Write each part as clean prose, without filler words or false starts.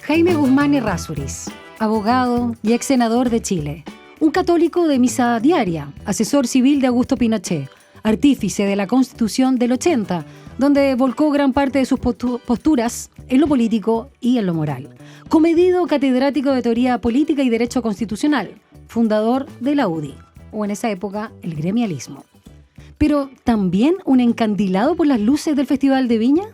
Jaime Guzmán Errázuriz, abogado y ex senador de Chile, un católico de misa diaria, asesor civil de Augusto Pinochet, artífice de la Constitución del 80, donde volcó gran parte de sus posturas en lo político y en lo moral. Comedido catedrático de Teoría Política y Derecho Constitucional, fundador de la UDI, o en esa época el gremialismo. Pero también un encandilado por las luces del Festival de Viña.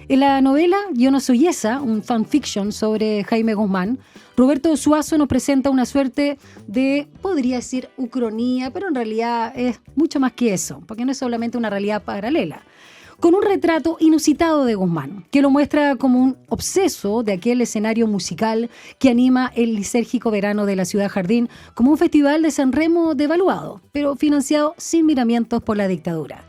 En la novela Yo no soy esa, un fanfiction sobre Jaime Guzmán, Roberto Suazo nos presenta una suerte de, podría decir, ucronía, pero en realidad es mucho más que eso, porque no es solamente una realidad paralela, con un retrato inusitado de Guzmán, que lo muestra como un obseso de aquel escenario musical que anima el lisérgico verano de la Ciudad Jardín como un festival de San Remo devaluado, pero financiado sin miramientos por la dictadura.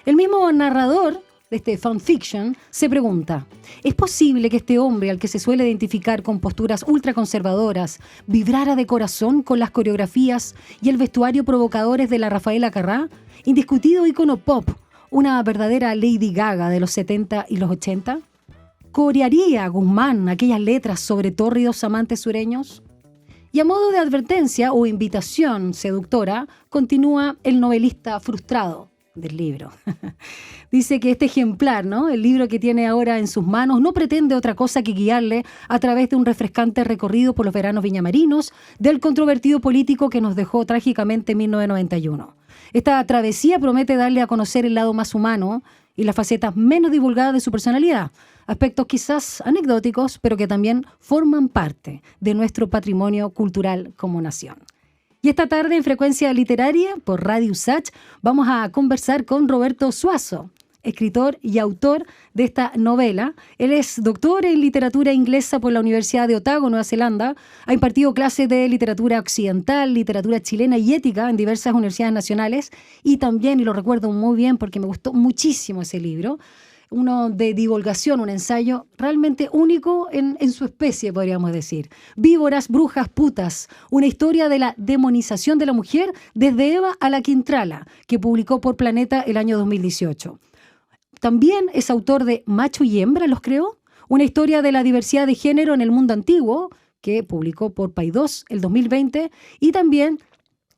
El mismo narrador de este fanfiction se pregunta, ¿es posible que este hombre al que se suele identificar con posturas ultraconservadoras vibrara de corazón con las coreografías y el vestuario provocadores de la Rafaela Carrá, indiscutido ícono pop, una verdadera Lady Gaga de los 70 y los 80? ¿Corearía Guzmán aquellas letras sobre tórridos amantes sureños? Y a modo de advertencia o invitación seductora, continúa el novelista frustrado del libro. Dice que este ejemplar, ¿no?, el libro que tiene ahora en sus manos, no pretende otra cosa que guiarle a través de un refrescante recorrido por los veranos viñamarinos del controvertido político que nos dejó trágicamente en 1991. Esta travesía promete darle a conocer el lado más humano y las facetas menos divulgadas de su personalidad, aspectos quizás anecdóticos, pero que también forman parte de nuestro patrimonio cultural como nación. Y esta tarde en Frecuencia Literaria, por Radio USACH, vamos a conversar con Roberto Suazo, escritor y autor de esta novela. Él es doctor en literatura inglesa por la Universidad de Otago, Nueva Zelanda. Ha impartido clases de literatura occidental, literatura chilena y ética en diversas universidades nacionales. Y también, y lo recuerdo muy bien porque me gustó muchísimo ese libro, uno de divulgación, un ensayo realmente único en su especie, podríamos decir. Víboras, brujas, putas, una historia de la demonización de la mujer desde Eva a la Quintrala, que publicó por Planeta el año 2018. También es autor de Macho y Hembra, ¿los creó? Una historia de la diversidad de género en el mundo antiguo, que publicó por Paidós el 2020, y también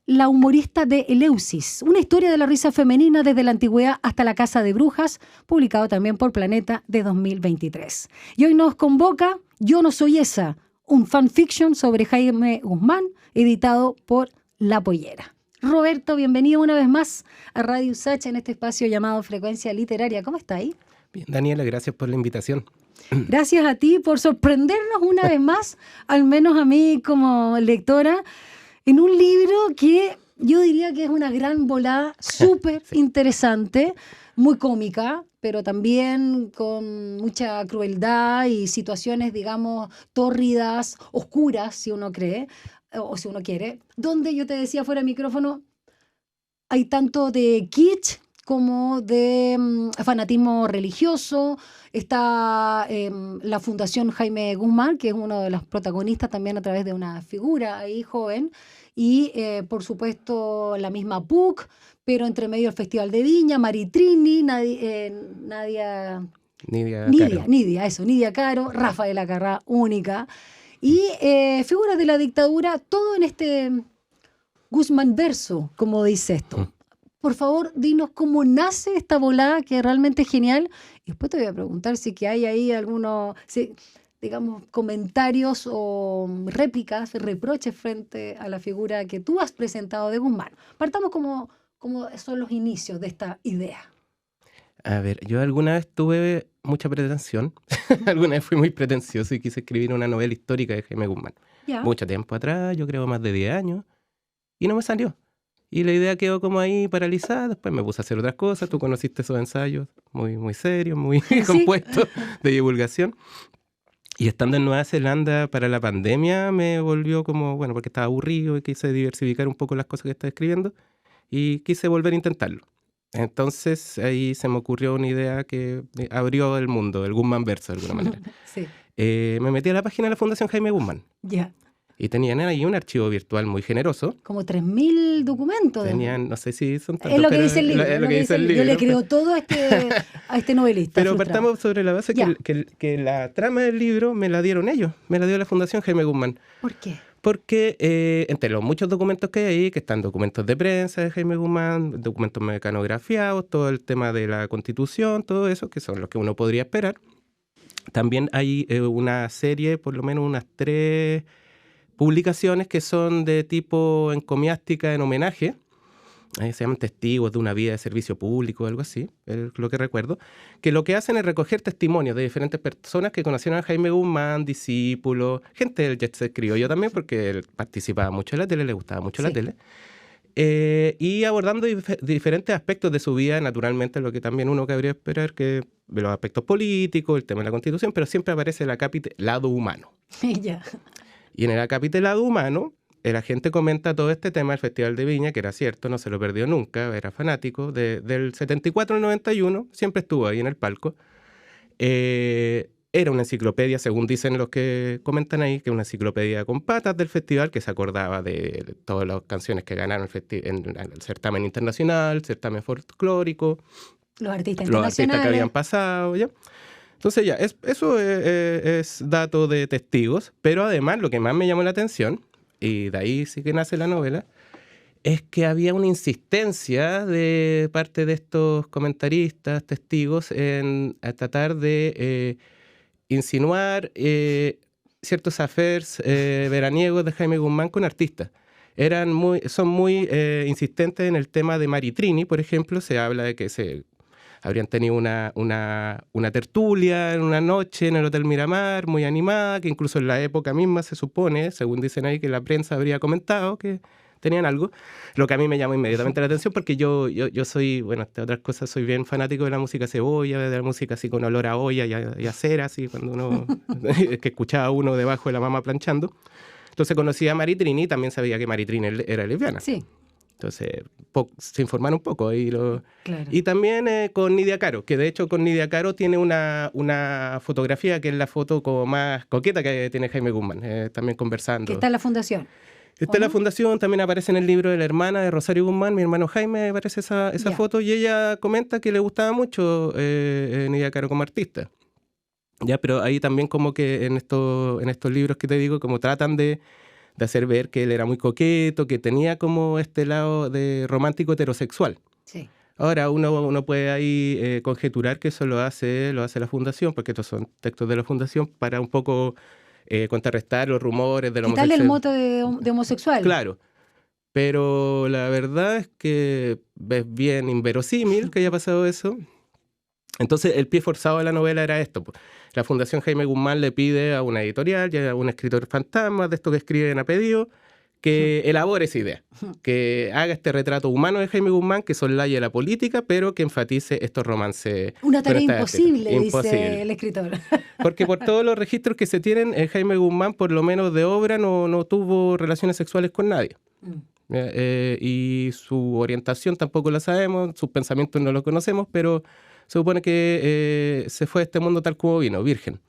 La humorista de Eleusis, una historia de la risa femenina desde la antigüedad hasta la casa de brujas, publicado también por Planeta de 2023. Y hoy nos convoca Yo no soy esa, un fanfiction sobre Jaime Guzmán, editado por La Pollera. Roberto, bienvenido una vez más a Radio USACH en este espacio llamado Frecuencia Literaria. ¿Cómo está ahí? Bien, Daniela, gracias por la invitación. Gracias a ti por sorprendernos una vez más, al menos a mí como lectora, en un libro que yo diría que es una gran volada, súper interesante, muy cómica, pero también con mucha crueldad y situaciones, digamos, tórridas, oscuras, si uno cree, o si uno quiere, donde yo te decía fuera de micrófono, hay tanto de kitsch como de fanatismo religioso. Está la Fundación Jaime Guzmán, que es uno de los protagonistas también a través de una figura ahí joven, y por supuesto la misma PUC, pero entre medio el Festival de Viña, Maritrini, Nidia Caro, Rafaela Carrá, única, y figuras de la dictadura, todo en este Guzmán verso, como dice esto. Por favor, dinos cómo nace esta volada, que realmente es genial. Y después te voy a preguntar si que hay ahí algunos, digamos, comentarios o réplicas, reproches frente a la figura que tú has presentado de Guzmán. Partamos como son los inicios de esta idea. A ver, yo alguna vez tuve mucha pretensión. Alguna vez fui muy pretencioso y quise escribir una novela histórica de Jaime Guzmán. ¿Ya? Mucho tiempo atrás, yo creo más de 10 años, y no me salió. Y la idea quedó como ahí paralizada. Después me puse a hacer otras cosas. Tú conociste esos ensayos muy, muy serios, muy compuestos de divulgación. Y estando en Nueva Zelanda para la pandemia me volvió como, bueno, porque estaba aburrido y quise diversificar un poco las cosas que estaba escribiendo y quise volver a intentarlo. Entonces ahí se me ocurrió una idea que abrió el mundo, el Guzmán verso de alguna manera. Sí. Me metí a la página de la Fundación Jaime Guzmán. Ya. Y tenían ahí un archivo virtual muy generoso. Como 3.000 documentos. Tenían, no sé si son tantos, es lo que dice el libro. Es lo que dice el libro. Yo le creo todo a este novelista. Pero partamos sobre la base que la trama del libro me la dieron ellos. Me la dio la Fundación Jaime Guzmán. ¿Por qué? Porque entre los muchos documentos que hay ahí, que están documentos de prensa de Jaime Guzmán, documentos mecanografiados, todo el tema de la Constitución, todo eso, que son los que uno podría esperar, también hay una serie, por lo menos unas 3 publicaciones que son de tipo encomiástica en homenaje. Se llaman testigos de una vida de servicio público o algo así, es lo que recuerdo, que lo que hacen es recoger testimonios de diferentes personas que conocieron a Jaime Guzmán, discípulos, gente del jet set criollo también, porque él participaba mucho en la tele, le gustaba mucho la tele, y abordando diferentes aspectos de su vida, naturalmente lo que también uno cabría esperar, que los aspectos políticos, el tema de la Constitución, pero siempre aparece el acápite lado humano. Y en el acápite lado humano, la gente comenta todo este tema del Festival de Viña, que era cierto, no se lo perdió nunca, era fanático, del 74 al 91, siempre estuvo ahí en el palco. Era una enciclopedia, según dicen los que comentan ahí, que una enciclopedia con patas del festival, que se acordaba de todas las canciones que ganaron en el certamen internacional, el certamen folclórico, los artistas que habían pasado, ¿ya? Entonces ya, eso es dato de testigos, pero además lo que más me llamó la atención, y de ahí sí que nace la novela, es que había una insistencia de parte de estos comentaristas, testigos, en tratar de insinuar ciertos affairs veraniegos de Jaime Guzmán con artistas. Son muy insistentes en el tema de Maritrini, por ejemplo. Se habla de que habrían tenido una tertulia en una noche en el Hotel Miramar, muy animada, que incluso en la época misma se supone, según dicen ahí, que la prensa habría comentado que tenían algo, lo que a mí me llamó inmediatamente la atención, porque yo soy, bueno, entre otras cosas, soy bien fanático de la música cebolla, de la música así con olor a olla y a cera, así, cuando uno, que escuchaba uno debajo de la mama planchando. Entonces conocí a Maritrini y también sabía que Maritrini era lesbiana. Sí. Entonces, se informaron un poco. Claro. Y también con Nidia Caro, que de hecho con Nidia Caro tiene una fotografía que es la foto como más coqueta que tiene Jaime Guzmán, también conversando. Que está en la fundación. Está en la fundación, también aparece en el libro de la hermana de Rosario Guzmán, mi hermano Jaime, aparece esa foto, y ella comenta que le gustaba mucho Nidia Caro como artista. Ya, pero ahí también como que en estos libros que te digo, como tratan de hacer ver que él era muy coqueto, que tenía como este lado de romántico heterosexual. Sí. Ahora uno puede ahí conjeturar que eso lo hace la Fundación, porque estos son textos de la Fundación para un poco contrarrestar los rumores de la homosexualidad. Quitarle el mote de homosexual. Claro, pero la verdad es que es bien inverosímil que haya pasado eso. Entonces el pie forzado de la novela era esto, pues. La Fundación Jaime Guzmán le pide a una editorial y a un escritor fantasma, de estos que escriben a pedido, que elabore esa idea, que haga este retrato humano de Jaime Guzmán, que soslaye la política, pero que enfatice estos romances. Una tarea imposible, dice el escritor. Porque por todos los registros que se tienen, Jaime Guzmán, por lo menos de obra, no tuvo relaciones sexuales con nadie. Y su orientación tampoco la sabemos, sus pensamientos no los conocemos, pero se supone que se fue a este mundo tal como vino, virgen.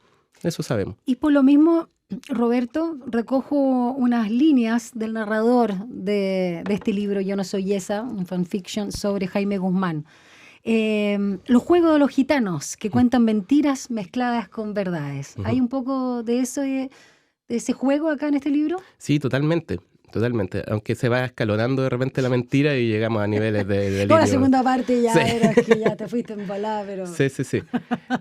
Eso sabemos. Y por lo mismo, Roberto, recojo unas líneas del narrador de este libro, Yo no soy esa, un fanfiction sobre Jaime Guzmán. Los juegos de los gitanos, que cuentan mentiras mezcladas con verdades. ¿Hay un poco de eso, de ese juego acá en este libro? Sí, totalmente. Totalmente, aunque se va escalonando de repente la mentira y llegamos a niveles de delirio. Toda la segunda parte ya era que ya te fuiste embalada, pero... Sí.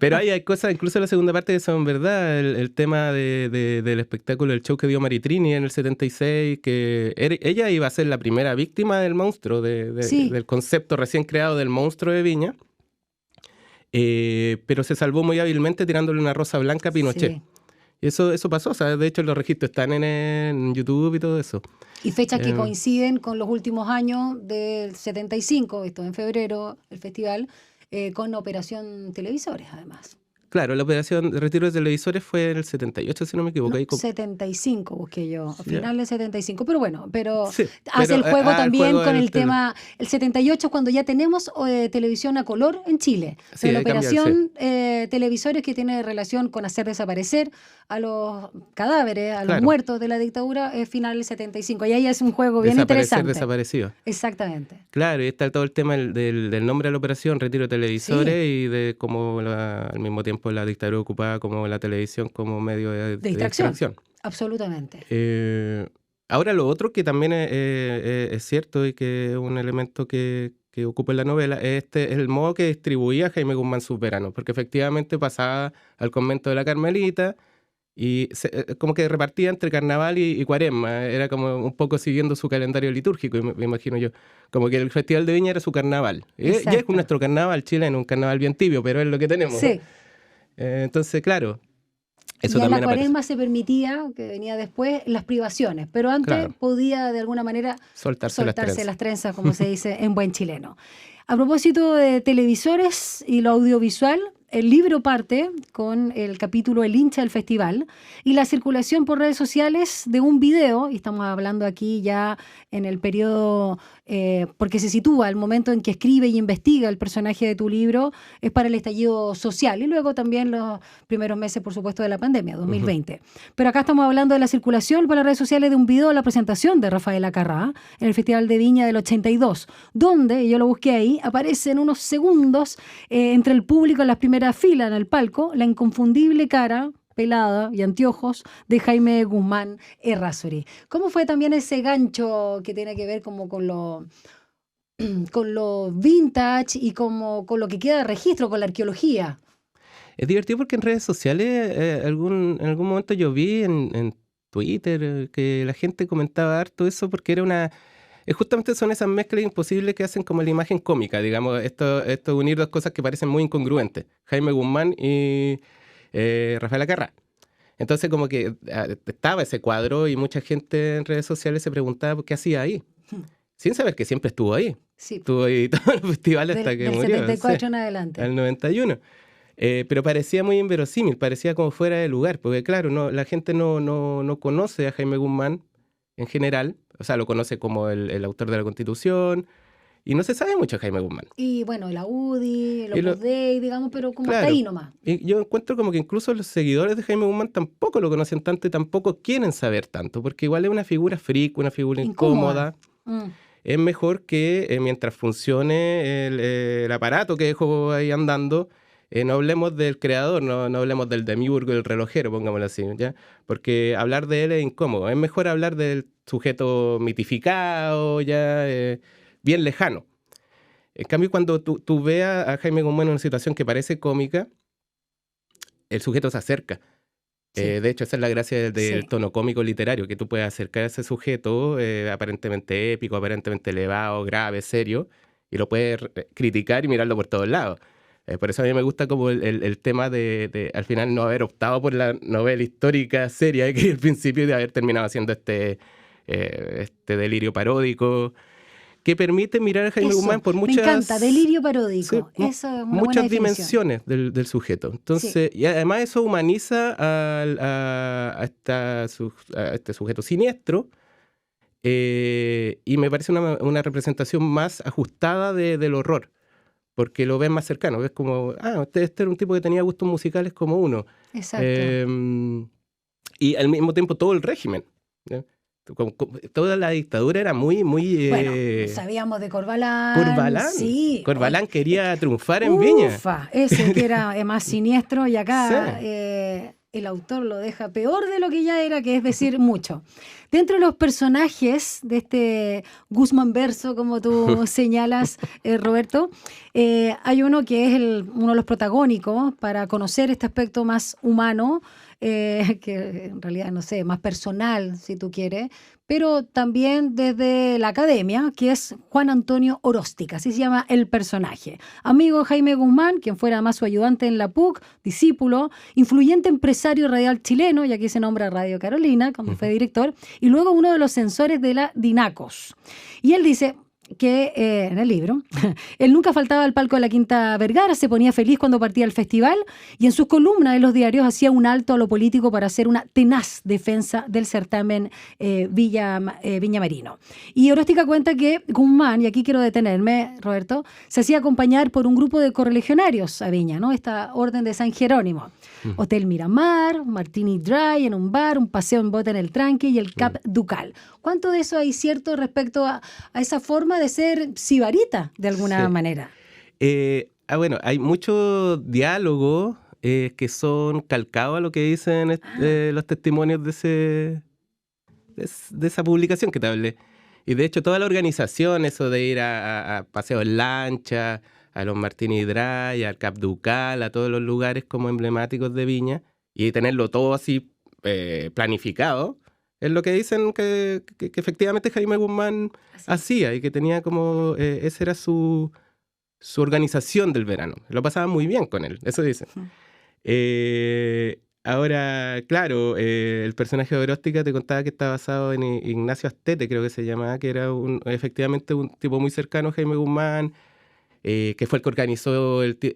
Pero hay cosas, incluso en la segunda parte, que son verdad. El tema del espectáculo, el show que dio Maritrini en el 76, que ella iba a ser la primera víctima del monstruo, del concepto recién creado del monstruo de Viña, pero se salvó muy hábilmente tirándole una rosa blanca a Pinochet. Sí. Eso pasó, o sea, de hecho los registros están en YouTube y todo eso. Y fechas que coinciden con los últimos años del 75, esto en febrero, el festival, con Operación Televisores, además. Claro, la operación de retiro de televisores fue en el 78, si no me equivoco. No, 75 busqué yo, a final del 75, pero bueno, Sí, hace el juego también el juego con el tema, el 78 cuando ya tenemos televisión a color en Chile, Sí, pero la ahí cambia, operación televisores que tiene relación con hacer desaparecer a los cadáveres, a los Claro. muertos de la dictadura, es final del 75, y ahí es un juego bien Desaparecer, interesante. desaparecido. Exactamente. Claro, y está todo el tema del nombre de la operación, retiro de televisores, y de cómo al mismo tiempo la dictadura ocupaba como la televisión como medio de distracción. Absolutamente. Ahora lo otro que también es cierto y que es un elemento que ocupa en la novela es el modo que distribuía Jaime Guzmán sus veranos, porque efectivamente pasaba al convento de la Carmelita y como que repartía entre carnaval y cuaresma, era como un poco siguiendo su calendario litúrgico, me imagino yo, como que el Festival de Viña era su carnaval. Ya es nuestro carnaval chileno, un carnaval bien tibio, pero es lo que tenemos. Sí. Entonces, claro, eso y en también la cuaresma se permitía, que venía después, las privaciones, pero antes podía de alguna manera soltarse las trenzas, como se dice en buen chileno. A propósito de televisores y lo audiovisual, el libro parte con el capítulo El hincha del festival y la circulación por redes sociales de un video, y estamos hablando aquí ya en el periodo, porque se sitúa el momento en que escribe y investiga el personaje de tu libro, es para el estallido social y luego también los primeros meses, por supuesto, de la pandemia, 2020. Pero acá estamos hablando de la circulación por las redes sociales de un video de la presentación de Rafael Acarrá en el Festival de Viña del 82, donde, yo lo busqué ahí, aparece en unos segundos entre el público en las primeras filas en el palco la inconfundible cara pelada y anteojos de Jaime Guzmán Errázuriz. ¿Cómo fue también ese gancho que tiene que ver como con lo vintage y como con lo que queda de registro, con la arqueología? Es divertido porque en redes sociales en algún momento yo vi en Twitter que la gente comentaba harto eso porque era justamente son esas mezclas imposibles que hacen como la imagen cómica, digamos, esto unir dos cosas que parecen muy incongruentes, Jaime Guzmán y Rafael Acarrá. Entonces como que estaba ese cuadro y mucha gente en redes sociales se preguntaba qué hacía ahí, sin saber que siempre estuvo ahí. Sí. Estuvo ahí todos los festivales hasta que murió. Del 74 en adelante. Al 91. Pero parecía muy inverosímil, parecía como fuera de lugar, porque claro, la gente no conoce a Jaime Guzmán en general, o sea, lo conoce como el autor de la Constitución, y no se sabe mucho de Jaime Guzmán. Y bueno, la UDI, el Opus Dei, digamos, pero como claro, hasta ahí nomás. Y yo encuentro como que incluso los seguidores de Jaime Guzmán tampoco lo conocen tanto y tampoco quieren saber tanto, porque igual es una figura freak, una figura incómoda. Es mejor que mientras funcione el aparato que dejó ahí andando, no hablemos del creador, no hablemos del demiurgo, del relojero, pongámoslo así, ¿ya? Porque hablar de él es incómodo. Es mejor hablar del sujeto mitificado, ya bien lejano. En cambio, cuando tú veas a Jaime Guzmán en una situación que parece cómica, el sujeto se acerca. Sí. De hecho, esa es la gracia del tono cómico literario, que tú puedes acercar a ese sujeto aparentemente épico, aparentemente elevado, grave, serio, y lo puedes criticar y mirarlo por todos lados. Por eso a mí me gusta como el tema de al final no haber optado por la novela histórica seria que al principio, de haber terminado haciendo este delirio paródico que permite mirar a Jaime Guzmán por muchas... Me encanta, delirio paródico. Sí, eso es una muchas dimensiones del sujeto. Entonces, y además eso humaniza a este sujeto siniestro y me parece una representación más ajustada del horror. Porque lo ves más cercano, ves como, este era un tipo que tenía gustos musicales como uno. Exacto. Y al mismo tiempo todo el régimen. Toda la dictadura era muy... Bueno, sabíamos de Corbalán. Corbalán, sí. Corbalán quería triunfar en Viña. Ese que era más siniestro y acá el autor lo deja peor de lo que ya era, que es decir, mucho. Dentro de los personajes de este Guzmán verso, como tú señalas, Roberto, hay uno que es uno de los protagónicos para conocer este aspecto más humano, que en realidad, no sé, más personal, si tú quieres, pero también desde la academia, que es Juan Antonio Oróstica, así se llama el personaje. Amigo de Jaime Guzmán, quien fuera además su ayudante en la PUC, discípulo, influyente empresario radial chileno, y aquí se nombra Radio Carolina, cuando fue director, y luego uno de los censores de la DINACOS. Y él dice, que en el libro, él nunca faltaba al palco de la Quinta Vergara, se ponía feliz cuando partía el festival y en sus columnas de los diarios hacía un alto a lo político para hacer una tenaz defensa del certamen Viña Marino. Y Oróstica cuenta que Guzmán, y aquí quiero detenerme, Roberto, se hacía acompañar por un grupo de correligionarios a Viña, ¿no? Esta orden de San Jerónimo. Hotel Miramar, Martini Dry en un bar, un paseo en bote en el tranque y el Cap Ducal. ¿Cuánto de eso hay cierto respecto a esa forma de ser sibarita, de alguna manera? Bueno, hay mucho diálogo que son calcados a lo que dicen los testimonios de esa publicación que te hablé. Y de hecho toda la organización, eso de ir a paseos en lancha, a los Martini Dry, al Cap Ducal, a todos los lugares como emblemáticos de Viña, y tenerlo todo así planificado, es lo que dicen que efectivamente Jaime Guzmán hacía y que tenía como, esa era su organización del verano. Lo pasaba muy bien con él, eso dicen. Ahora, claro, el personaje de Oróstica te contaba que está basado en Ignacio Astete, creo que se llamaba, que era efectivamente un tipo muy cercano a Jaime Guzmán, que fue el que organizó esta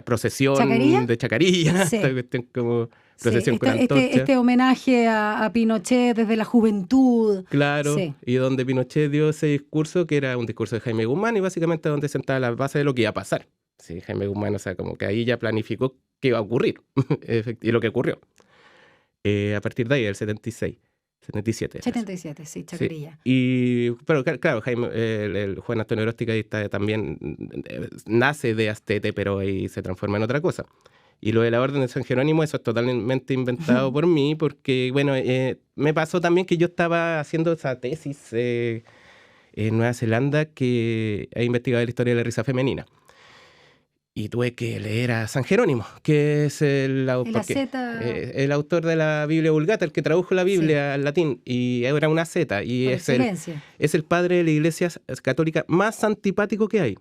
procesión ¿Chacarilla? de Chacarilla, Sí. esta cuestión como procesión con antorcha. Este homenaje a Pinochet desde la juventud. Claro, Sí. y donde Pinochet dio ese discurso, que era un discurso de Jaime Guzmán, y básicamente donde sentaba la base de lo que iba a pasar. Sí, Jaime Guzmán, o sea, como que ahí ya planificó qué iba a ocurrir, y lo que ocurrió. A partir de ahí, el 76. 77. 77, sí, Chacarilla. Sí. Pero claro, Jaime, el Juan Antonio Oróstica también nace de Astete, pero ahí se transforma en otra cosa. Y lo de la Orden de San Jerónimo, eso es totalmente inventado por mí, porque, bueno, me pasó también que yo estaba haciendo esa tesis en Nueva Zelanda que ha investigado la historia de la risa femenina. Y tuve que leer a San Jerónimo, que es el autor de la Biblia Vulgata, el que tradujo la Biblia al latín, y era una zeta, y es el padre de la Iglesia Católica más antipático que hay.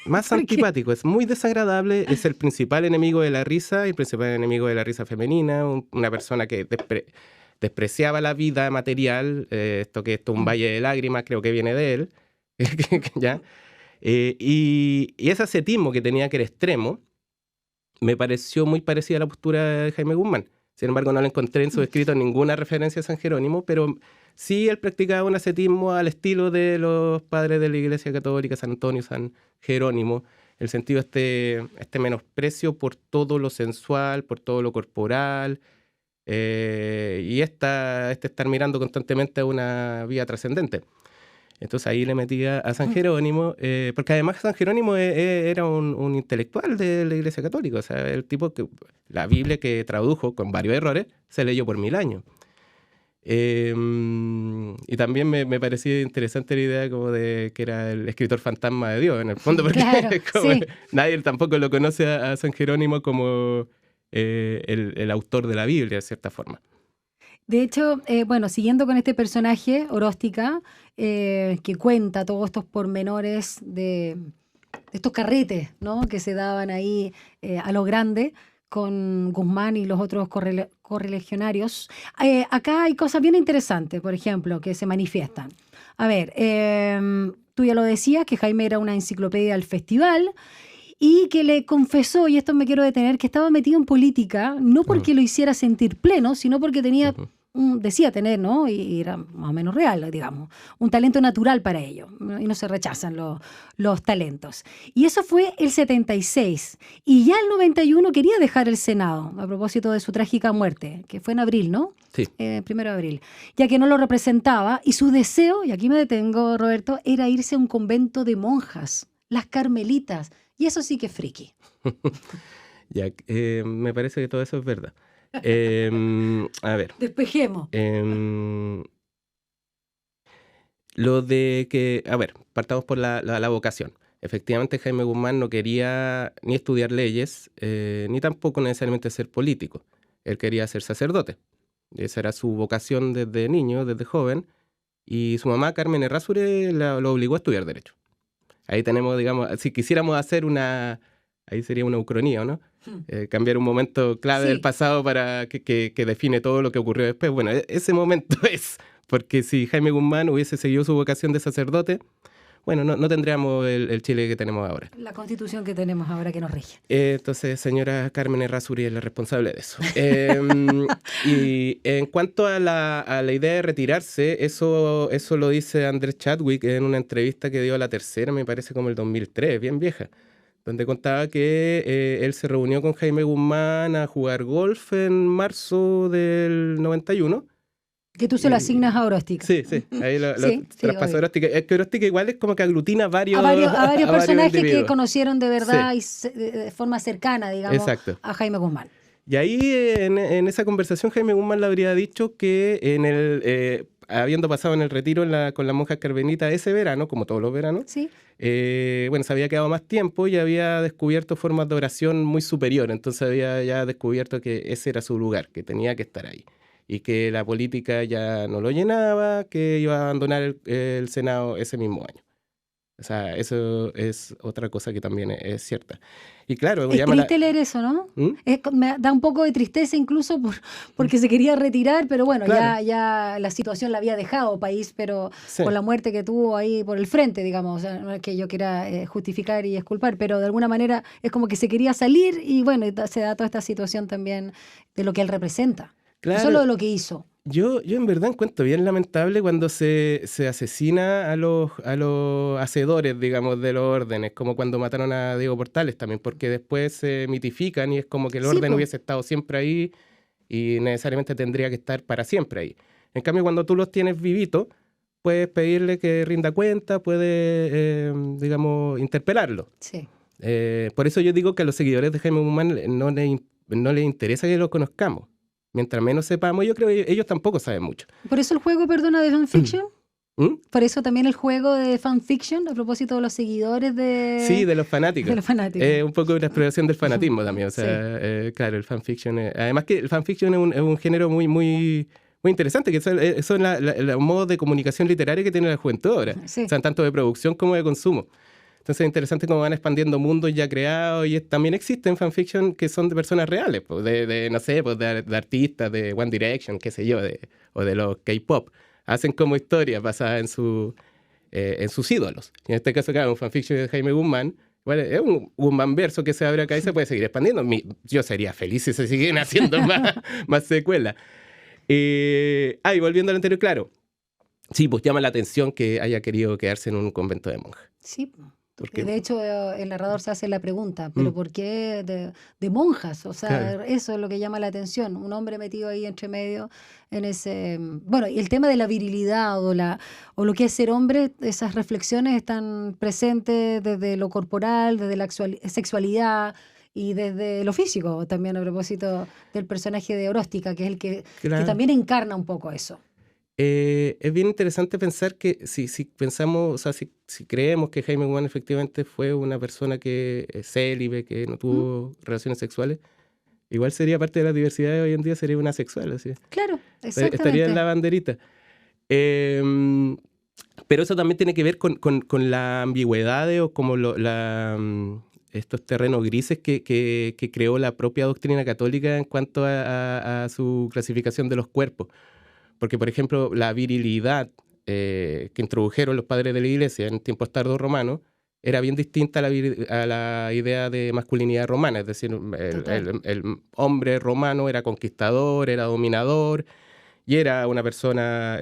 Más antipático, es muy desagradable, es el principal enemigo de la risa, el principal enemigo de la risa femenina, una persona que despreciaba la vida material, esto es un valle de lágrimas, creo que viene de él, ¿ya? Y ese ascetismo que tenía, que era extremo, me pareció muy parecida a la postura de Jaime Guzmán. Sin embargo, no le encontré en su escrito ninguna referencia a San Jerónimo, pero sí él practicaba un ascetismo al estilo de los padres de la Iglesia Católica, San Antonio, San Jerónimo, el sentido este menosprecio por todo lo sensual, por todo lo corporal, y estar mirando constantemente a una vía trascendente. Entonces ahí le metía a San Jerónimo, porque además San Jerónimo era un intelectual de la Iglesia Católica, o sea, el tipo que la Biblia que tradujo con varios errores se leyó por 1000 años. Y también me parecía interesante la idea como de que era el escritor fantasma de Dios, en el fondo, porque claro, sí. Nadie tampoco lo conoce a San Jerónimo como el autor de la Biblia, de cierta forma. De hecho, bueno, siguiendo con este personaje, Oróstica, que cuenta todos estos pormenores de estos carretes, ¿no?, que se daban ahí a lo grande con Guzmán y los otros correligionarios. Acá hay cosas bien interesantes, por ejemplo, que se manifiestan. A ver, tú ya lo decías, que Jaime era una enciclopedia del festival y que le confesó, y esto me quiero detener, que estaba metido en política, no porque lo hiciera sentir pleno, sino porque tenía... decía tener, ¿no? Y era más o menos real, digamos, un talento natural para ello, y no se rechazan los talentos. Y eso fue el 76, y ya el 91 quería dejar el Senado, a propósito de su trágica muerte, que fue en abril, ¿no? Sí. 1 de abril, ya que no lo representaba, y su deseo, y aquí me detengo, Roberto, era irse a un convento de monjas, las carmelitas, y eso sí que es friki. Ya, me parece que todo eso es verdad. A ver. Despejemos. Lo de que, a ver, partamos por la vocación. Efectivamente, Jaime Guzmán no quería ni estudiar leyes, ni tampoco necesariamente ser político. Él quería ser sacerdote. Esa era su vocación desde niño, desde joven. Y su mamá, Carmen Errázuriz, lo obligó a estudiar Derecho. Ahí tenemos, digamos, si quisiéramos hacer ahí sería una ucronía, ¿no? Cambiar un momento clave del pasado para que define todo lo que ocurrió después. Bueno, ese momento es porque si Jaime Guzmán hubiese seguido su vocación de sacerdote, bueno, no tendríamos el Chile que tenemos ahora. La Constitución que tenemos ahora que nos rige. Entonces, señora Carmen Errázuriz es la responsable de eso. Y en cuanto a la idea de retirarse, eso lo dice Andrés Chadwick en una entrevista que dio a La Tercera, me parece como el 2003, bien vieja, donde contaba que él se reunió con Jaime Guzmán a jugar golf en marzo del 91. Que tú se lo asignas a Oróstica. Sí, ahí lo traspasó a Oróstica. Es que Oróstica igual es como que aglutina a varios personajes individuos que conocieron de verdad y de forma cercana, digamos, exacto, a Jaime Guzmán. Y ahí en esa conversación Jaime Guzmán le habría dicho que habiendo pasado en el retiro con las monjas carmelitas ese verano, como todos los veranos, ¿sí? Se había quedado más tiempo y había descubierto formas de oración muy superiores. Entonces había ya descubierto que ese era su lugar, que tenía que estar ahí. Y que la política ya no lo llenaba, que iba a abandonar el Senado ese mismo año. O sea, eso es otra cosa que también es cierta. Y claro, es triste leer eso, ¿no? Me da un poco de tristeza incluso porque se quería retirar, pero bueno, claro, ya la situación la había dejado país, pero sí, por la muerte que tuvo ahí por el frente, digamos. O sea, no es que yo quiera justificar y exculpar, pero de alguna manera es como que se quería salir y bueno, se da toda esta situación también de lo que él representa. Claro. Solo de lo que hizo. Yo en verdad encuentro bien lamentable cuando se asesina a los hacedores, digamos, de los órdenes, como cuando mataron a Diego Portales también, porque después se mitifican y es como que el orden hubiese estado siempre ahí y necesariamente tendría que estar para siempre ahí. En cambio, cuando tú los tienes vivitos, puedes pedirle que rinda cuenta, puedes, digamos, interpelarlo. Sí. Por eso yo digo que a los seguidores de Jaime Guzmán no les interesa que lo conozcamos. Mientras menos sepamos, yo creo que ellos tampoco saben mucho. ¿Por eso el juego, perdona, de fanfiction? Por eso también el juego de fanfiction, a propósito de los seguidores de... Sí, de los fanáticos. De los fanáticos. Un poco una exploración del fanatismo también. O sea, sí, claro, el fanfiction... además que el fanfiction es un género muy, muy, muy interesante, que son los modos de comunicación literaria que tiene la juventud ahora. Sí. O sea, tanto de producción como de consumo. Entonces es interesante cómo van expandiendo mundos ya creados y también existen fanfiction que son de personas reales, pues, no sé, pues, de artistas, de One Direction, qué sé yo, o de los K-pop. Hacen como historias basadas en sus ídolos. Y en este caso, claro, un fanfiction de Jaime Guzmán, bueno, es un Guzmán verso que se abre acá y se puede seguir expandiendo. Yo sería feliz si se siguen haciendo más secuelas. Y volviendo al anterior, claro, sí, pues llama la atención que haya querido quedarse en un convento de monjas. Sí, de hecho, el narrador se hace la pregunta, ¿pero por qué de monjas? O sea, claro, eso es lo que llama la atención. Un hombre metido ahí entre medio en ese... Bueno, y el tema de la virilidad o lo que es ser hombre, esas reflexiones están presentes desde lo corporal, desde la sexualidad y desde lo físico también, a propósito del personaje de Oróstica, que es el que también encarna un poco eso. Es bien interesante pensar que si pensamos, o sea, si creemos que Jaime Guzmán efectivamente fue una persona que es célibe, que no tuvo relaciones sexuales, igual sería parte de la diversidad de hoy en día, sería una asexual, así. Claro, exactamente. Estaría en la banderita. Pero eso también tiene que ver con la ambigüedad o como estos terrenos grises que creó la propia doctrina católica en cuanto a su clasificación de los cuerpos. Porque, por ejemplo, la virilidad que introdujeron los padres de la Iglesia en tiempos tardos romanos era bien distinta a la idea de masculinidad romana. Es decir, el hombre romano era conquistador, era dominador y era una persona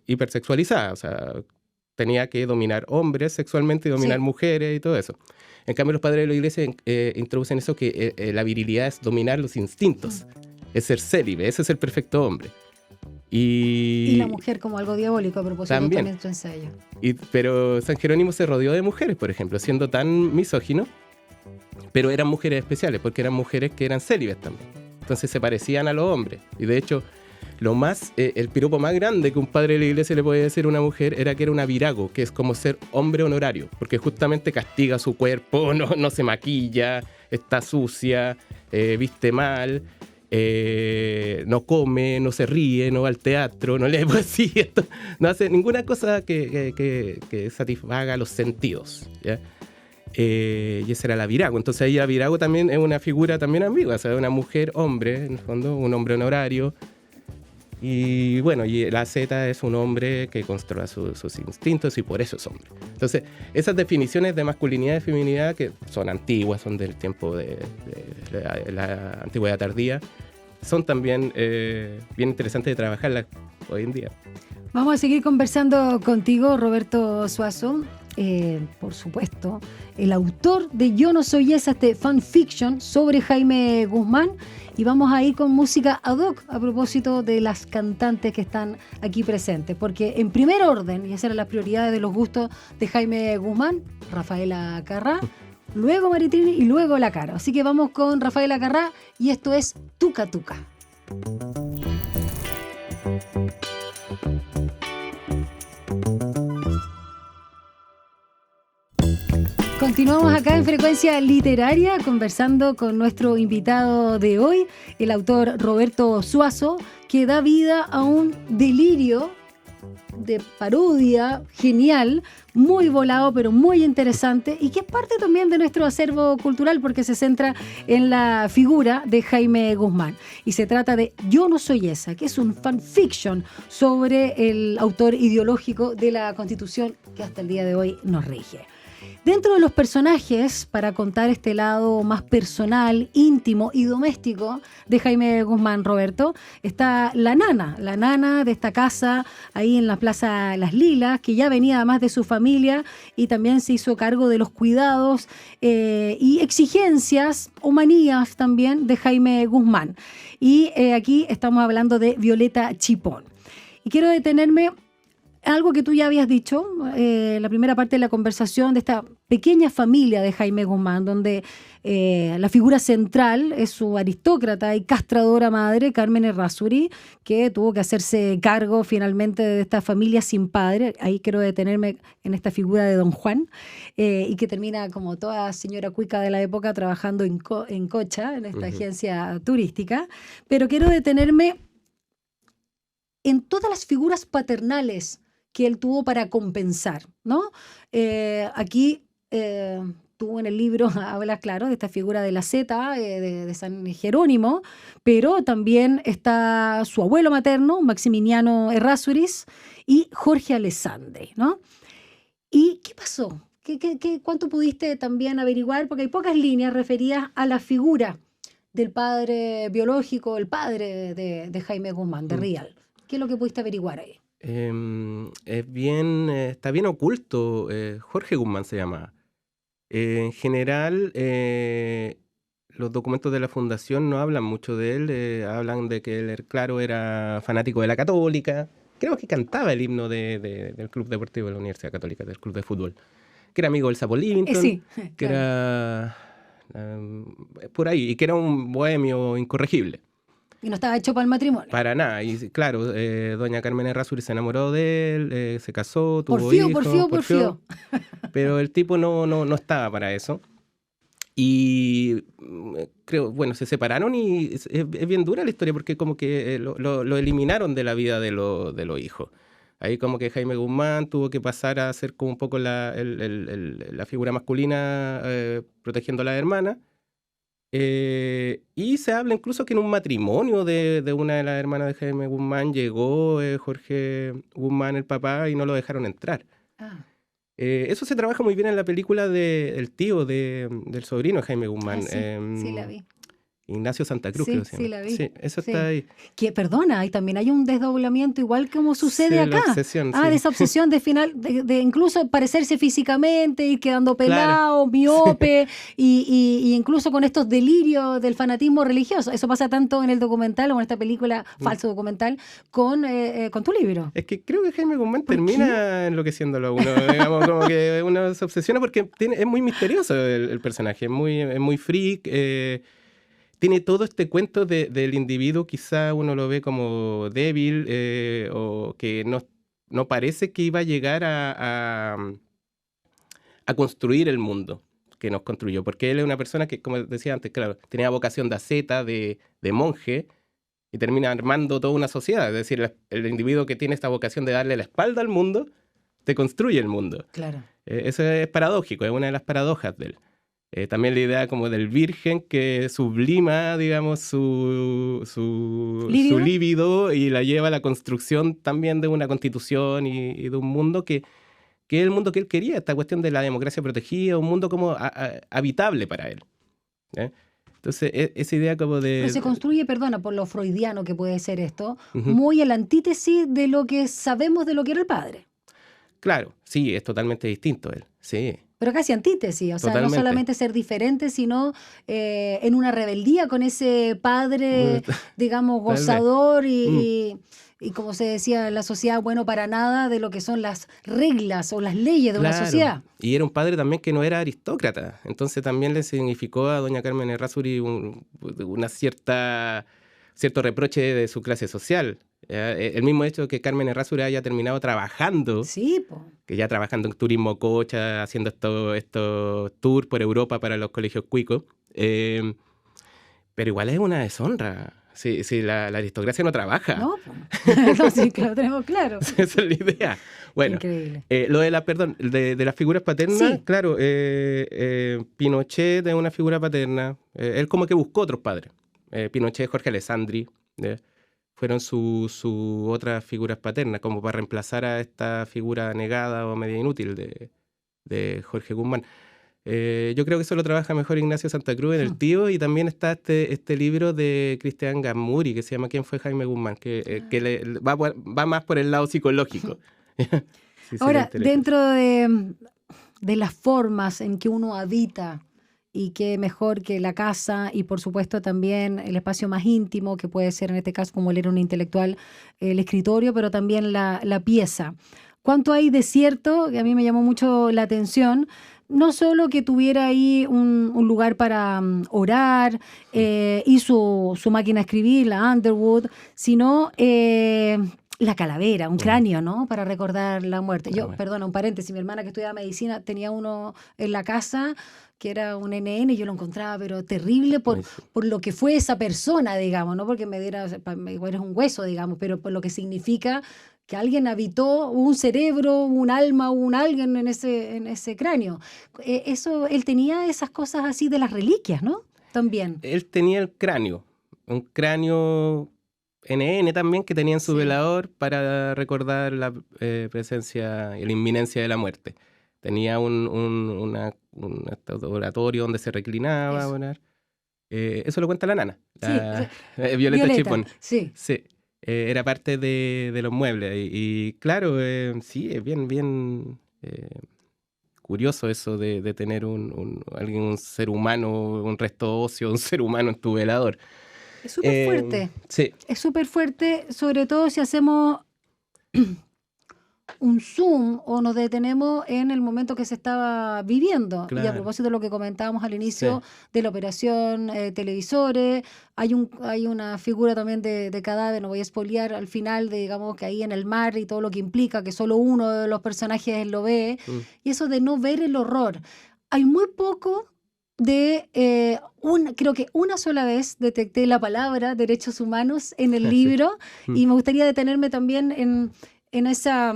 hipersexualizada. O sea, tenía que dominar hombres sexualmente y dominar mujeres y todo eso. En cambio, los padres de la Iglesia introducen eso que la virilidad es dominar los instintos, es ser célibe, ese es el perfecto hombre. Y la mujer como algo diabólico, a propósito también en tu ensayo. Pero San Jerónimo se rodeó de mujeres, por ejemplo, siendo tan misógino, pero eran mujeres especiales, porque eran mujeres que eran célibes también. Entonces se parecían a los hombres. Y de hecho, el piropo más grande que un padre de la Iglesia le podía decir a una mujer era que era una virago, que es como ser hombre honorario, porque justamente castiga su cuerpo, no se maquilla, está sucia, viste mal... no come, no se ríe, no va al teatro, no lee poesía, no hace ninguna cosa que satisfaga los sentidos, ¿ya? Y esa era la virago. Entonces ahí la virago también es una figura también ambigua, o sea, una mujer hombre, en el fondo, un hombre honorario, Y bueno, y la Z es un hombre que controla sus instintos y por eso es hombre. Entonces, esas definiciones de masculinidad y feminidad que son antiguas, son del tiempo de la antigüedad tardía, son también bien interesantes de trabajarlas hoy en día. Vamos a seguir conversando contigo, Roberto Suazo. Por supuesto, el autor de Yo no soy esa, este fanfiction sobre Jaime Guzmán. Y vamos a ir con música ad hoc a propósito de las cantantes que están aquí presentes. Porque en primer orden, y esas eran las prioridades de los gustos de Jaime Guzmán, Rafaela Carrá, luego Maritrini y luego La Caro. Así que vamos con Rafaela Carrá y esto es Tuca Tuca. Continuamos acá en Frecuencia Literaria conversando con nuestro invitado de hoy, el autor Roberto Suazo, que da vida a un delirio de parodia genial, muy volado pero muy interesante y que es parte también de nuestro acervo cultural porque se centra en la figura de Jaime Guzmán. Y se trata de Yo no soy esa, que es un fanfiction sobre el autor ideológico de la Constitución que hasta el día de hoy nos rige. Dentro de los personajes, para contar este lado más personal, íntimo y doméstico de Jaime Guzmán, Roberto, está la nana de esta casa ahí en la Plaza Las Lilas, que ya venía además de su familia y también se hizo cargo de los cuidados y exigencias o manías también de Jaime Guzmán. Y aquí estamos hablando de Violeta Chipón. Y quiero detenerme algo que tú ya habías dicho, la primera parte de la conversación de esta pequeña familia de Jaime Guzmán, donde la figura central es su aristócrata y castradora madre, Carmen Errázuriz, que tuvo que hacerse cargo finalmente de esta familia sin padre. Ahí quiero detenerme en esta figura de Don Juan, y que termina como toda señora cuica de la época trabajando en Cocha, en esta agencia turística. Pero quiero detenerme en todas las figuras paternales que él tuvo para compensar, ¿no? Aquí tú en el libro hablas, claro, de esta figura de la Z, de San Jerónimo, pero también está su abuelo materno, Maximiliano Errázuriz, y Jorge Alessandri, ¿no? ¿Y qué pasó? ¿Cuánto pudiste también averiguar? Porque hay pocas líneas referidas a la figura del padre biológico, el padre de Jaime Guzmán, de Rial. ¿Qué es lo que pudiste averiguar ahí? Está bien oculto. Jorge Guzmán se llama. En general, los documentos de la fundación no hablan mucho de él. Hablan de que él, claro, era fanático de la Católica. Creo que cantaba el himno del Club Deportivo de la Universidad Católica, del Club de Fútbol. Que era amigo del Sapo Linton. Sí, que claro. Era por ahí. Y que era un bohemio incorregible. Y no estaba hecho para el matrimonio. Para nada. Y claro, doña Carmen Errázuriz se enamoró de él, se casó, tuvo hijos. Porfió. Pero el tipo no estaba para eso. Y creo, bueno, se separaron y es bien dura la historia porque como que lo eliminaron de la vida de los hijos. Ahí como que Jaime Guzmán tuvo que pasar a ser como un poco la figura masculina protegiendo a la hermana. Y se habla incluso que en un matrimonio de una de las hermanas de Jaime Guzmán llegó Jorge Guzmán, el papá, y no lo dejaron entrar. Eso se trabaja muy bien en la película del tío del sobrino de Jaime Guzmán. Sí, la vi. Ignacio Santa Cruz, sí, creo que se llama. Sí, la vi. Sí, eso está ahí. Que, perdona, y también hay un desdoblamiento igual como sucede Sí, acá. la obsesión, sí. De esa obsesión de incluso parecerse físicamente, ir quedando pelado, miope, y incluso con estos delirios del fanatismo religioso. Eso pasa tanto en el documental o en esta película, falso documental, con tu libro. Es que creo que Jaime Guzmán termina enloqueciéndolo a uno, digamos, como que uno se obsesiona porque es muy misterioso el personaje, es muy freak. Tiene todo este cuento del individuo, quizá uno lo ve como débil o que no parece que iba a llegar a construir el mundo que nos construyó. Porque él es una persona que, como decía antes, claro, tenía vocación de asceta, de monje, y termina armando toda una sociedad. Es decir, el individuo que tiene esta vocación de darle la espalda al mundo, te construye el mundo. Claro. Eso es paradójico, es una de las paradojas de él. También la idea como del virgen que sublima, digamos, su líbido y la lleva a la construcción también de una constitución y de un mundo que es el mundo que él quería, esta cuestión de la democracia protegida, un mundo como habitable para él. Entonces, esa idea como de... Pero se construye, perdona, por lo freudiano que puede ser esto, Uh-huh. muy a la antítesis de lo que sabemos de lo que era el padre. Claro, sí, es totalmente distinto él, sí. Pero casi antítesis, o sea, Totalmente. no solamente ser diferente, sino en una rebeldía con ese padre, digamos, gozador y como se decía en la sociedad, bueno para nada de lo que son las reglas o las leyes de una sociedad. Y era un padre también que no era aristócrata, entonces también le significó a doña Carmen Errázuriz cierto reproche de su clase social. El mismo hecho de que Carmen Errázuriz haya terminado trabajando, sí, que ya trabajando en turismo cocha, haciendo estos tours por Europa para los colegios cuicos, pero igual es una deshonra. Si la aristocracia no trabaja. No, no, sí, que lo tenemos claro. Esa es la idea. Bueno, increíble. Lo de las figuras paternas, sí. Claro, Pinochet es una figura paterna. Él como que buscó otros padres. Pinochet, Jorge Alessandri, fueron sus otras figuras paternas, como para reemplazar a esta figura negada o media inútil de Jorge Guzmán. Yo creo que eso lo trabaja mejor Ignacio Santa Cruz en El Tío, y también está este libro de Cristian Gamuri que se llama ¿Quién fue Jaime Guzmán? Que va más por el lado psicológico. Sí, ahora, dentro de las formas en que uno habita, y qué mejor que la casa y por supuesto también el espacio más íntimo, que puede ser en este caso, como él era un intelectual, el escritorio, pero también la pieza. ¿Cuánto hay de cierto? Que a mí me llamó mucho la atención. No solo que tuviera ahí un lugar para orar y su máquina de escribir, la Underwood, sino la calavera, un cráneo, ¿no? Para recordar la muerte. Yo, perdona, un paréntesis, mi hermana que estudiaba medicina tenía uno en la casa que era un NN, y yo lo encontraba pero terrible por lo que fue esa persona, digamos, no porque me diera, igual es un hueso, digamos, pero por lo que significa que alguien habitó un cerebro, un alma, un alguien en ese cráneo. Él tenía esas cosas así de las reliquias, ¿no? También. Él tenía el cráneo, un cráneo NN también que tenía en su velador para recordar la presencia y la inminencia de la muerte. Tenía un oratorio donde se reclinaba a orar. Eso lo cuenta la nana, Violeta Chipón. Sí. Era parte de los muebles. Y claro, sí, es bien curioso eso de tener un ser humano, un resto óseo, un ser humano en tu velador. Es súper fuerte. Sí. Es súper fuerte, sobre todo si hacemos un zoom o nos detenemos en el momento que se estaba viviendo. Claro. Y a propósito de lo que comentábamos al inicio de la operación televisores, hay una figura también de cadáver, no voy a spoilear al final, digamos que ahí en el mar y todo lo que implica, que solo uno de los personajes lo ve, y eso de no ver el horror. Hay muy poco creo que una sola vez detecté la palabra derechos humanos en el libro, y me gustaría detenerme también en esa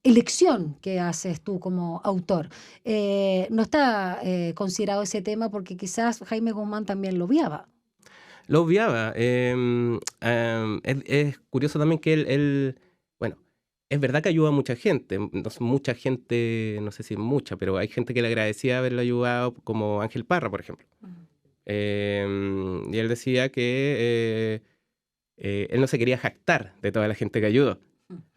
elección que haces tú como autor. No está considerado ese tema porque quizás Jaime Guzmán también lo obviaba. Lo obviaba. Es curioso también que él, bueno, es verdad que ayuda a mucha gente. Mucha gente, no sé si mucha, pero hay gente que le agradecía haberlo ayudado, como Ángel Parra, por ejemplo. Y él decía que él no se quería jactar de toda la gente que ayudó.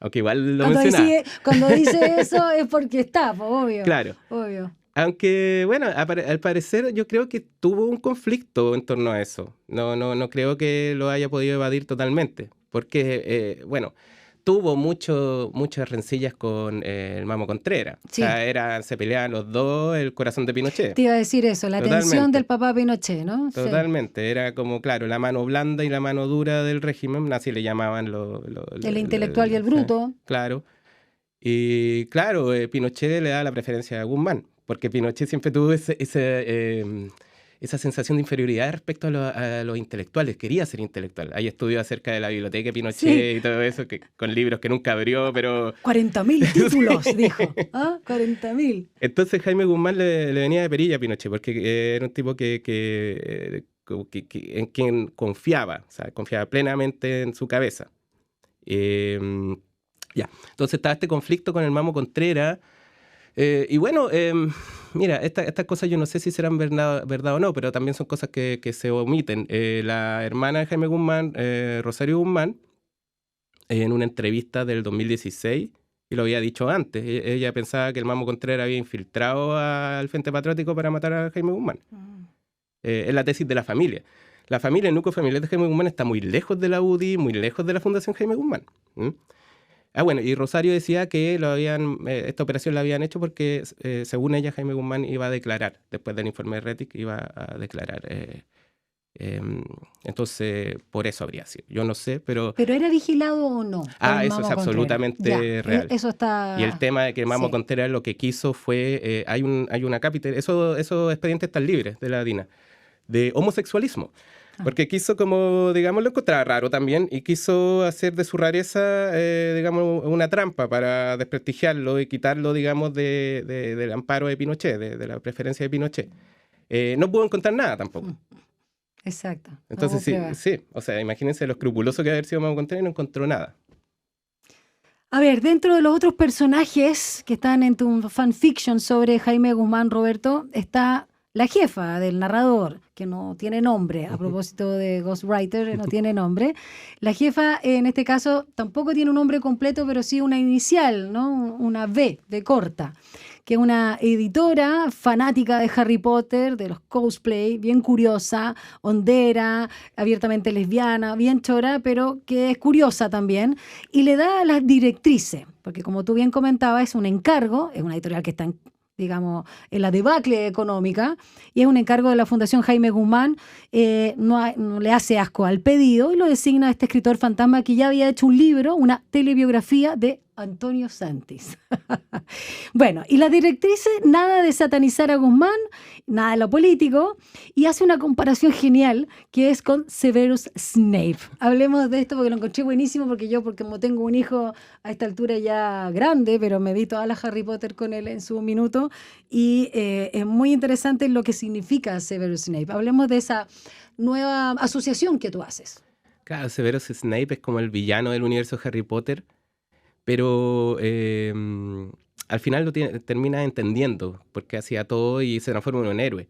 Aunque igual lo mencionaba. Cuando dice eso es porque está, pues, obvio. Claro. Obvio. Aunque, bueno, al parecer yo creo que tuvo un conflicto en torno a eso. No creo que lo haya podido evadir totalmente. Porque, bueno, tuvo muchas rencillas con el Mamo Contreras. Sí. O sea, se peleaban los dos el corazón de Pinochet. Te iba a decir eso, la tensión del papá Pinochet, ¿no? Totalmente. Sí. Era como, claro, la mano blanda y la mano dura del régimen, así le llamaban el intelectual y el bruto. Claro. Y claro, Pinochet le da la preferencia a Guzmán, porque Pinochet siempre tuvo ese esa sensación de inferioridad respecto a los intelectuales. Quería ser intelectual. Hay estudios acerca de la biblioteca de Pinochet y todo eso, con libros que nunca abrió, pero... 40.000 títulos, dijo. 40.000. Entonces Jaime Guzmán le venía de perilla a Pinochet, porque era un tipo en quien confiaba, o sea, confiaba plenamente en su cabeza. Entonces estaba este conflicto con el Mamo Contreras. Y bueno, mira, estas cosas yo no sé si serán verdad o no, pero también son cosas que se omiten. La hermana de Jaime Guzmán, Rosario Guzmán, en una entrevista del 2016, y lo había dicho antes, ella pensaba que el Mamo Contreras había infiltrado al Frente Patriótico para matar a Jaime Guzmán. Es la tesis de la familia. La familia, el núcleo familiar de Jaime Guzmán está muy lejos de la UDI, muy lejos de la Fundación Jaime Guzmán. Bueno, y Rosario decía que esta operación la habían hecho porque, según ella, Jaime Guzmán iba a declarar, después del informe de Rettig, iba a declarar. Entonces, por eso habría sido. Yo no sé, pero... ¿Pero era vigilado o no? Eso es absolutamente real. Eso está... Y el tema de que Mamo Contreras lo que quiso fue... hay una cápita, esos expedientes están libres de la DINA, de homosexualismo. Porque quiso, como, digamos, lo encontraba raro también, y quiso hacer de su rareza, digamos, una trampa para desprestigiarlo y quitarlo, digamos, del amparo de Pinochet, de la preferencia de Pinochet. No pudo encontrar nada tampoco. Exacto. Entonces, sí, o sea, imagínense lo escrupuloso que haber sido Mamo Contreras y no encontró nada. A ver, dentro de los otros personajes que están en tu fanfiction sobre Jaime Guzmán, Roberto, está la jefa del narrador, que no tiene nombre, a propósito de Ghostwriter, no tiene nombre. La jefa, en este caso, tampoco tiene un nombre completo, pero sí una inicial, ¿no? Una V de corta, que es una editora fanática de Harry Potter, de los cosplay, bien curiosa, hondera, abiertamente lesbiana, bien chora, pero que es curiosa también, y le da las directrices, porque como tú bien comentabas, es un encargo, es una editorial que está digamos, en la debacle económica, y es un encargo de la Fundación Jaime Guzmán, no le hace asco al pedido y lo designa este escritor fantasma que ya había hecho un libro, una telebiografía de Antonio Santis. Bueno, y la directriz, nada de satanizar a Guzmán, nada de lo político, y hace una comparación genial que es con Severus Snape. Hablemos de esto porque lo encontré buenísimo, porque como tengo un hijo a esta altura ya grande, pero me vi toda la Harry Potter con él en su minuto, y es muy interesante lo que significa Severus Snape. Hablemos de esa nueva asociación que tú haces. Claro, Severus Snape es como el villano del universo Harry Potter, pero al final lo termina entendiendo, porque hacía todo y se transforma en un héroe.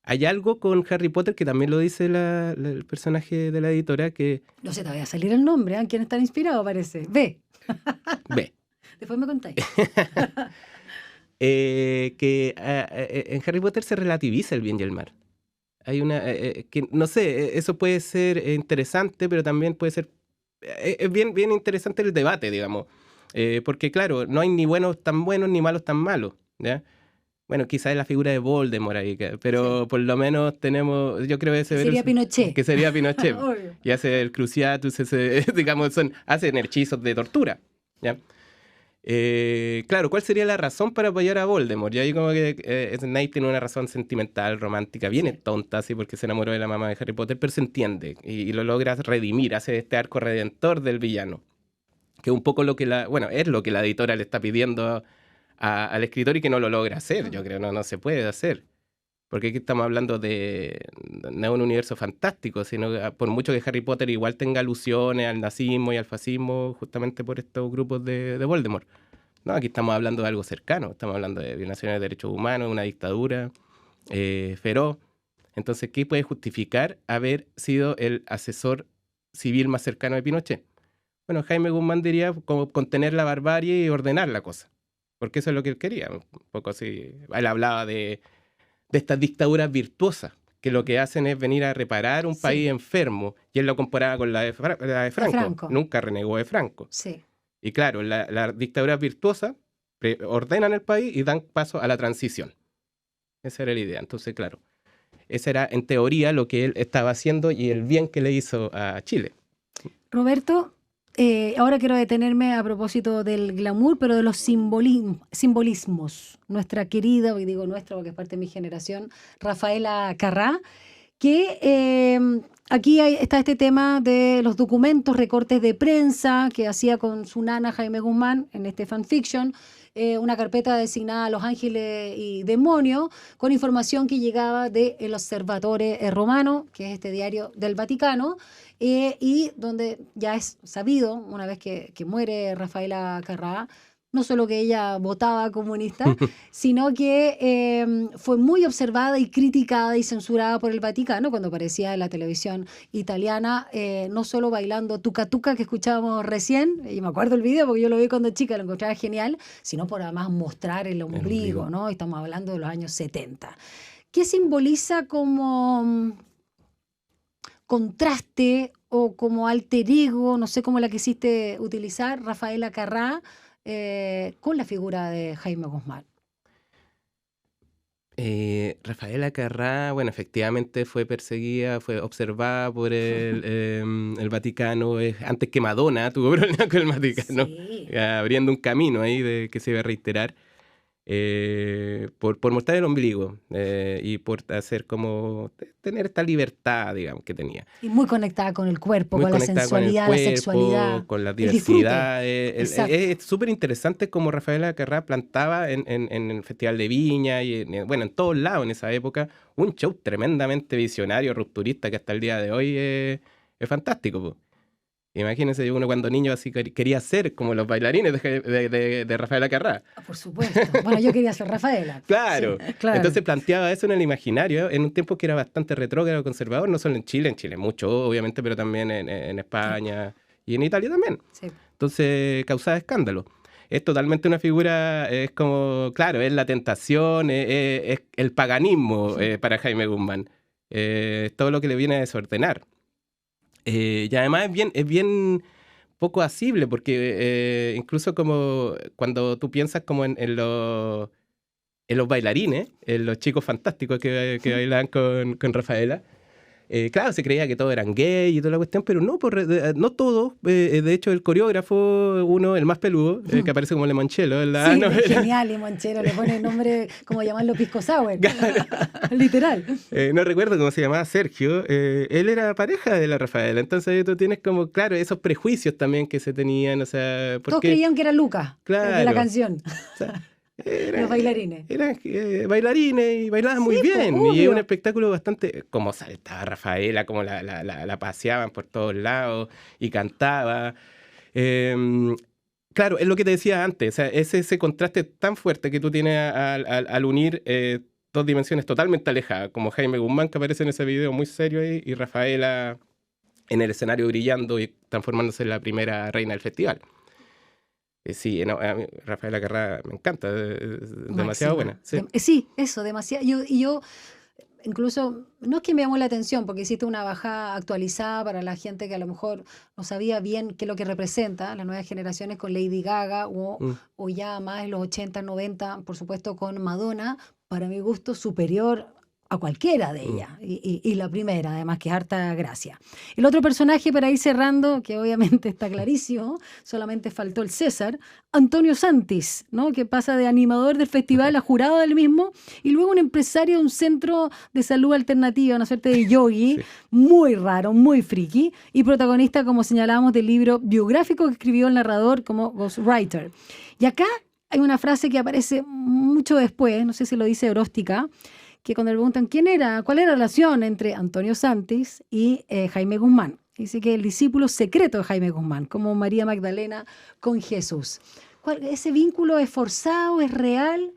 Hay algo con Harry Potter que también lo dice el personaje de la editora que... No sé, te voy a salir el nombre, ¿eh? ¿Quién está inspirado? Parece. B. B. Después me contáis. Que en Harry Potter se relativiza el bien y el mal. Hay que no sé, eso puede ser interesante, pero también puede ser... Es bien interesante el debate, digamos. Porque claro, no hay ni buenos tan buenos ni malos tan malos, ¿ya? Bueno, quizás es la figura de Voldemort ahí, pero sí, por lo menos tenemos, yo creo que sería Pinochet. Que sería Pinochet. Y hace el Cruciatus, digamos, hacen hechizos de tortura, ¿ya? Claro, ¿cuál sería la razón para apoyar a Voldemort? Y ahí como que Snape tiene una razón sentimental, romántica, bien tonta, así, porque se enamoró de la mamá de Harry Potter, pero se entiende y lo logra redimir, hace este arco redentor del villano. Que es un poco es lo que la editora le está pidiendo al escritor y que no lo logra hacer, yo creo, no se puede hacer. Porque aquí estamos hablando de un universo fantástico, sino por mucho que Harry Potter igual tenga alusiones al nazismo y al fascismo, justamente por estos grupos de Voldemort. No, aquí estamos hablando de algo cercano, estamos hablando de violaciones de derechos humanos, una dictadura feroz. Entonces, ¿qué puede justificar haber sido el asesor civil más cercano de Pinochet? Bueno, Jaime Guzmán diría como contener la barbarie y ordenar la cosa, porque eso es lo que él quería, un poco así. Él hablaba de estas dictaduras virtuosas, que lo que hacen es venir a reparar un país enfermo, y él lo comparaba con la de Franco. Nunca renegó de Franco. Sí. Y claro, las dictaduras virtuosas ordenan el país y dan paso a la transición. Esa era la idea. Entonces, claro, ese era en teoría lo que él estaba haciendo y el bien que le hizo a Chile. Roberto, ahora quiero detenerme a propósito del glamour, pero de los simbolismos. Nuestra querida, y digo nuestra porque es parte de mi generación, Rafaela Carrá, que aquí está este tema de los documentos, recortes de prensa que hacía con su nana Jaime Guzmán en este fanfiction, una carpeta designada a Los Ángeles y Demonios, con información que llegaba de El Osservatore Romano, que es este diario del Vaticano, y donde ya es sabido, una vez que muere Rafaela Carrá, no solo que ella votaba comunista, sino que fue muy observada y criticada y censurada por el Vaticano cuando aparecía en la televisión italiana, no solo bailando tuca tuca que escuchábamos recién, y me acuerdo el video porque yo lo vi cuando chica, lo encontraba genial, sino por además mostrar el ombligo, ¿no? Estamos hablando de los años 70. ¿Qué simboliza como contraste o como alter ego, no sé cómo la quisiste utilizar, Rafaela Carrá, con la figura de Jaime Guzmán? Rafaela Carrá, bueno, efectivamente fue perseguida, fue observada por el Vaticano, antes que Madonna tuvo problemas con el Vaticano, Sí. abriendo un camino ahí de que se iba a reiterar. Por mostrar el ombligo y por hacer como tener esta libertad, digamos, que tenía. Y muy conectada con el cuerpo, Muy con la conectada con el sensualidad, cuerpo, la sexualidad, con la el disfrute. diversidad. Es súper interesante cómo Rafaela Carrá plantaba en el Festival de Viña y bueno, en todos lados en esa época, un show tremendamente visionario, rupturista, que hasta el día de hoy es fantástico, po. Imagínense uno cuando niño así quería ser como los bailarines de Rafaela Carrá. Por supuesto. Bueno, yo quería ser Rafaela. Claro. Sí, claro. Entonces planteaba eso en el imaginario, en un tiempo que era bastante retrógrado, conservador, no solo en Chile mucho, obviamente, pero también en España y en Italia también. Sí. Entonces causaba escándalo. Es totalmente una figura, es como, claro, es la tentación, es el paganismo para Jaime Guzmán. Todo lo que le viene a desordenar. Y además es bien poco asible, porque incluso como cuando tú piensas como en los bailarines, en los chicos fantásticos que bailaban con Rafaela, claro, se creía que todos eran gay y toda la cuestión, pero no, no todos. De hecho, el coreógrafo, el más peludo, que aparece como Limoncello en la novela. Genial, Limoncello, le pone el nombre como llamarlo Pisco Sour. Literal. No recuerdo cómo se llamaba, Sergio. Él era pareja de la Rafaela, entonces tú tienes como, claro, esos prejuicios también que se tenían, o sea... Porque, todos creían que era Lucas, claro, de la canción. O sea, los bailarines. Eran bailarines y bailaban muy bien. Pues, y es un espectáculo bastante... Como saltaba Rafaela, como la paseaban por todos lados y cantaba. Claro, es lo que te decía antes. O sea, ese contraste tan fuerte que tú tienes al unir dos dimensiones totalmente alejadas, como Jaime Guzmán, que aparece en ese video muy serio ahí, y Rafaela en el escenario brillando y transformándose en la primera reina del festival. Sí, no, a mí Rafaela Carrá me encanta, demasiado buena. Sí, eso, demasiado. Yo incluso, no es que me llamó la atención, porque hiciste una bajada actualizada para la gente que a lo mejor no sabía bien qué es lo que representa las nuevas generaciones con Lady Gaga o ya más en los 80, 90, por supuesto con Madonna, para mi gusto superior a cualquiera de ellas, y la primera, además, que es harta gracia. El otro personaje, para ir cerrando, que obviamente está clarísimo, solamente faltó el César, Antonio Santis, ¿no? Que pasa de animador del festival a jurado del mismo, y luego un empresario de un centro de salud alternativa, una suerte de yogi, sí, muy raro, muy friki, y protagonista, como señalábamos, del libro biográfico que escribió el narrador como ghostwriter. Y acá hay una frase que aparece mucho después, no sé si lo dice Euróstica, que cuando le preguntan cuál era la relación entre Antonio Santis y Jaime Guzmán. Dice que el discípulo secreto de Jaime Guzmán, como María Magdalena con Jesús. ¿Ese vínculo es forzado, es real?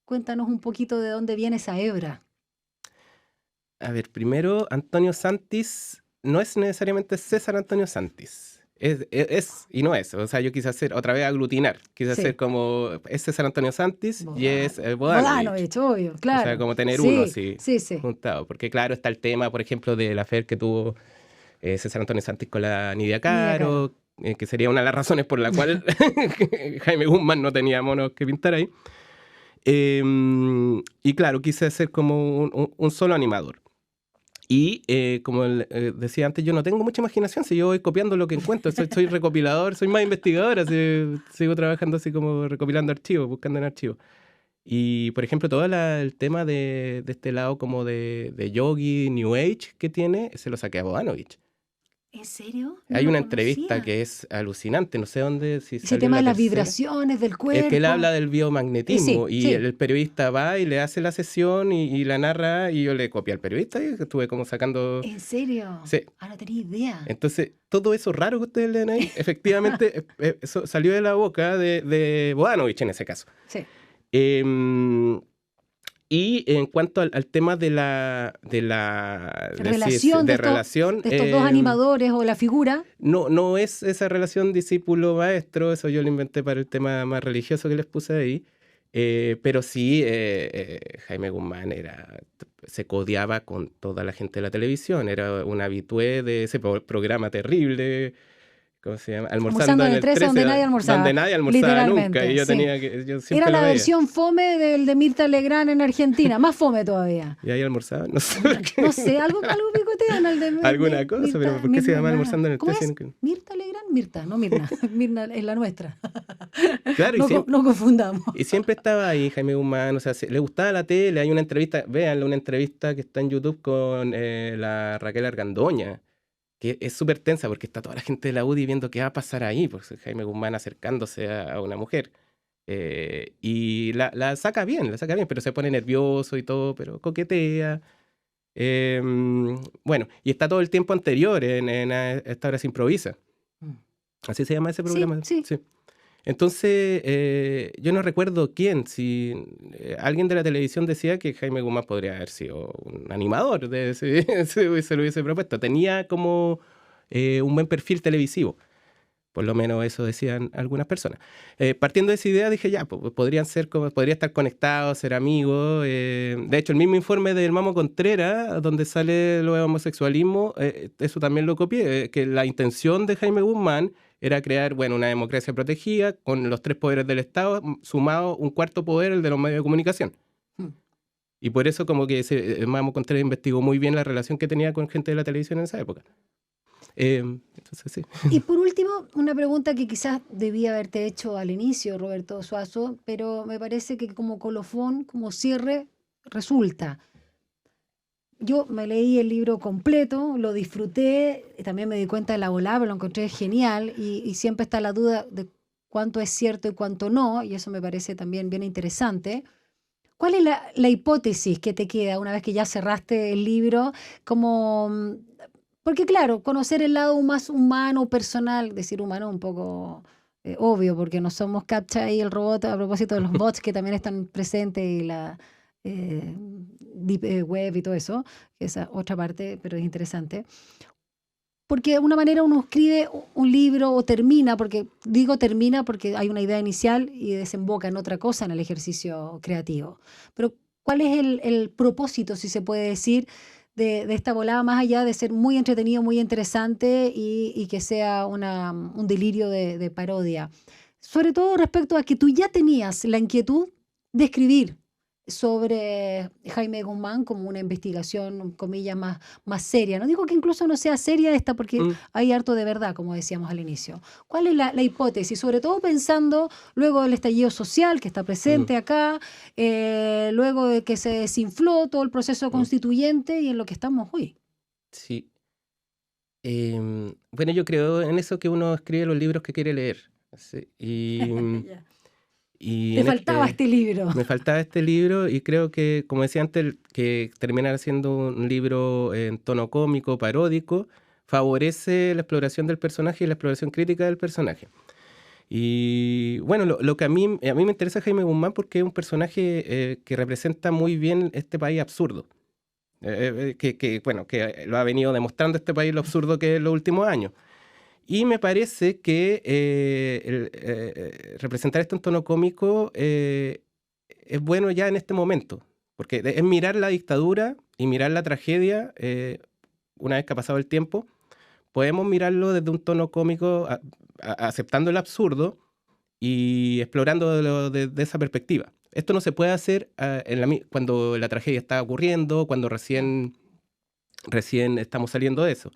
Cuéntanos un poquito de dónde viene esa hebra. A ver, primero, Antonio Santis no es necesariamente César Antonio Santis. Es y no es. O sea, yo quise hacer, otra vez aglutinar. Quise hacer como, es César Antonio Santis y es Bodanovich, obvio, claro. O sea, como tener uno así juntado. Porque claro, está el tema, por ejemplo, de la affair que tuvo César Antonio Santis con la Nidia Caro, que sería una de las razones por la cual Jaime Guzmán no tenía monos que pintar ahí. Y claro, quise hacer como un solo animador. Y como decía antes, yo no tengo mucha imaginación, si yo voy copiando lo que encuentro, soy recopilador, soy más investigador, sigo trabajando así como recopilando archivos, buscando en archivos. Y, por ejemplo, todo el tema de este lado como de yogi, New Age que tiene, se lo saqué a Bogdanovich. ¿En serio? No Hay lo una conocía. entrevista que es alucinante, no sé dónde, si Ese salió tema la de las tercera. vibraciones del cuerpo. Es que él habla del biomagnetismo Sí, y sí. el periodista va y le hace la sesión y la narra y yo le copié al periodista y estuve como sacando... ¿En serio? Sí. Ah, no tenía idea. Entonces, todo eso raro que ustedes leen ahí, efectivamente, eso salió de la boca de Bogdanovich en ese caso. Sí. Y en cuanto al tema de la Relación de estos dos animadores o la figura. No es esa relación discípulo-maestro, eso yo lo inventé para el tema más religioso que les puse ahí. Pero sí, Jaime Guzmán se codeaba con toda la gente de la televisión, era un habitué de ese programa terrible. ¿Cómo se llama? Almorzando en el 13, donde nadie almorzaba. Donde nadie almorzaba nunca. Y yo siempre era la lo veía. versión fome del de Mirta Legrand en Argentina, más fome todavía. ¿Y ahí almorzaba? No sé. No sé, algo picotean al de alguna cosa, Mirta, pero ¿por qué se llama Almorzando en el 13? ¿Mirta Legrand? Mirta, no Mirna. Mirna es la nuestra. Claro, no confundamos. Y siempre estaba ahí Jaime Guzmán, o sea, le gustaba la tele. Hay una entrevista, véanlo, una entrevista que está en YouTube con la Raquel Argandoña, que es súper tensa porque está toda la gente de la UDI viendo qué va a pasar ahí, porque Jaime Guzmán acercándose a una mujer. Y la saca bien, pero se pone nervioso y todo, pero coquetea. Bueno, y está todo el tiempo anterior en Esta Hora Se Improvisa. Así se llama ese programa. Sí. Entonces, yo no recuerdo quién, si alguien de la televisión decía que Jaime Guzmán podría haber sido un animador, se lo hubiese propuesto. Tenía como un buen perfil televisivo. Por lo menos eso decían algunas personas. Partiendo de esa idea dije, ya, podría estar conectados, ser amigos. De hecho, el mismo informe del Mamo Contreras, donde sale lo de homosexualismo, eso también lo copié, que la intención de Jaime Guzmán era crear, una democracia protegida con los 3 poderes del Estado, sumado un cuarto poder, el de los medios de comunicación. Y por eso como que el Mamo Contreras investigó muy bien la relación que tenía con gente de la televisión en esa época. Entonces, sí. Y por último, una pregunta que quizás debía haberte hecho al inicio, Roberto Suazo, pero me parece que como colofón, como cierre, resulta. Yo me leí el libro completo, lo disfruté, también me di cuenta de la volada, lo encontré genial y siempre está la duda de cuánto es cierto y cuánto no, y eso me parece también bien interesante. ¿Cuál es la hipótesis que te queda una vez que ya cerraste el libro? Porque claro, conocer el lado más humano, personal, decir humano un poco obvio, porque no somos CAPTCHA y el robot, a propósito de los bots que también están presentes y la deep web y todo eso, que esa otra parte, pero es interesante. Porque de una manera uno escribe un libro o termina, porque digo termina porque hay una idea inicial y desemboca en otra cosa en el ejercicio creativo. Pero ¿cuál es el propósito, si se puede decir, de esta volada, más allá de ser muy entretenido, muy interesante y que sea un delirio de parodia? Sobre todo respecto a que tú ya tenías la inquietud de escribir sobre Jaime Guzmán como una investigación, comillas, más seria. No digo que incluso no sea seria esta, porque hay harto de verdad, como decíamos al inicio. ¿Cuál es la hipótesis? Sobre todo pensando luego del estallido social que está presente acá, luego de que se desinfló todo el proceso constituyente y en lo que estamos hoy. Sí. Yo creo en eso que uno escribe los libros que quiere leer. Sí, y Te faltaba este libro. Me faltaba este libro y creo que, como decía antes, que terminar siendo un libro en tono cómico, paródico, favorece la exploración del personaje y la exploración crítica del personaje. Y lo que a mí me interesa Jaime Guzmán porque es un personaje que representa muy bien este país absurdo. Que lo ha venido demostrando este país lo absurdo que es en los últimos años. Y me parece que representar esto en tono cómico es bueno ya en este momento, porque es mirar la dictadura y mirar la tragedia una vez que ha pasado el tiempo. Podemos mirarlo desde un tono cómico, aceptando el absurdo y explorando de esa perspectiva. Esto no se puede hacer cuando la tragedia está ocurriendo, cuando recién recién estamos saliendo de eso.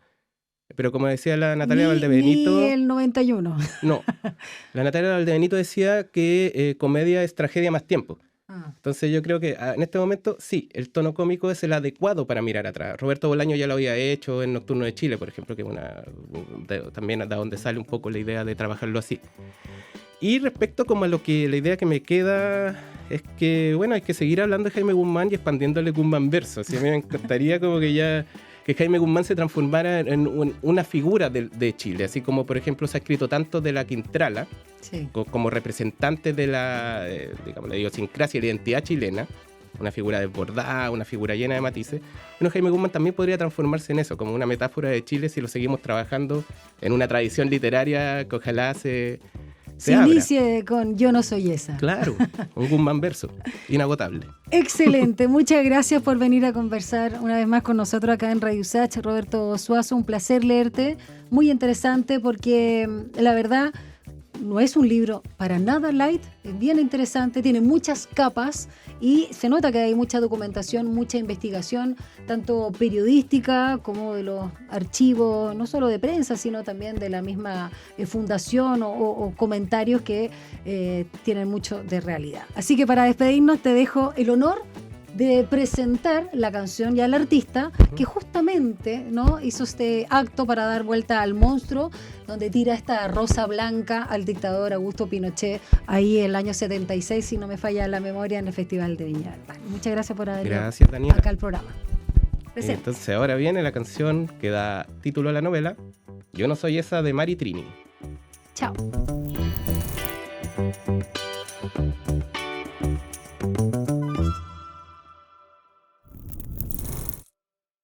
Pero como decía la Natalia Valdebenito... Ni el 91. No, la Natalia Valdebenito decía que comedia es tragedia más tiempo. Entonces yo creo que en este momento sí, el tono cómico es el adecuado para mirar atrás. Roberto Bolaño ya lo había hecho en Nocturno de Chile, por ejemplo, que es también de donde sale un poco la idea de trabajarlo así. Y respecto como a la idea que me queda es que, bueno, hay que seguir hablando de Jaime Guzmán y expandiéndole Guzmán verso. Así a mí me encantaría como que Jaime Guzmán se transformara en una figura de Chile, así como por ejemplo se ha escrito tanto de la Quintrala, sí, como representante de la digamos, la idiosincrasia y la identidad chilena, una figura desbordada, una figura llena de matices. Bueno, Jaime Guzmán también podría transformarse en eso, como una metáfora de Chile si lo seguimos trabajando en una tradición literaria que ojalá se inicie con Yo no soy esa. Claro, un Guzmán verso, inagotable. Excelente, muchas gracias por venir a conversar una vez más con nosotros acá en Radio USACH. Roberto Suazo, un placer leerte, muy interesante porque la verdad no es un libro para nada light, es bien interesante, tiene muchas capas y se nota que hay mucha documentación, mucha investigación, tanto periodística como de los archivos, no solo de prensa, sino también de la misma fundación o comentarios que tienen mucho de realidad. Así que para despedirnos te dejo el honor de presentar la canción y al artista que justamente, ¿no?, hizo este acto para dar vuelta al monstruo, donde tira esta rosa blanca al dictador Augusto Pinochet, ahí el año 76, si no me falla la memoria, en el Festival de Viña del Mar. Muchas gracias por haber venido acá al programa. Presente. Entonces ahora viene la canción que da título a la novela, Yo no soy esa, de Mari Trini. Chao.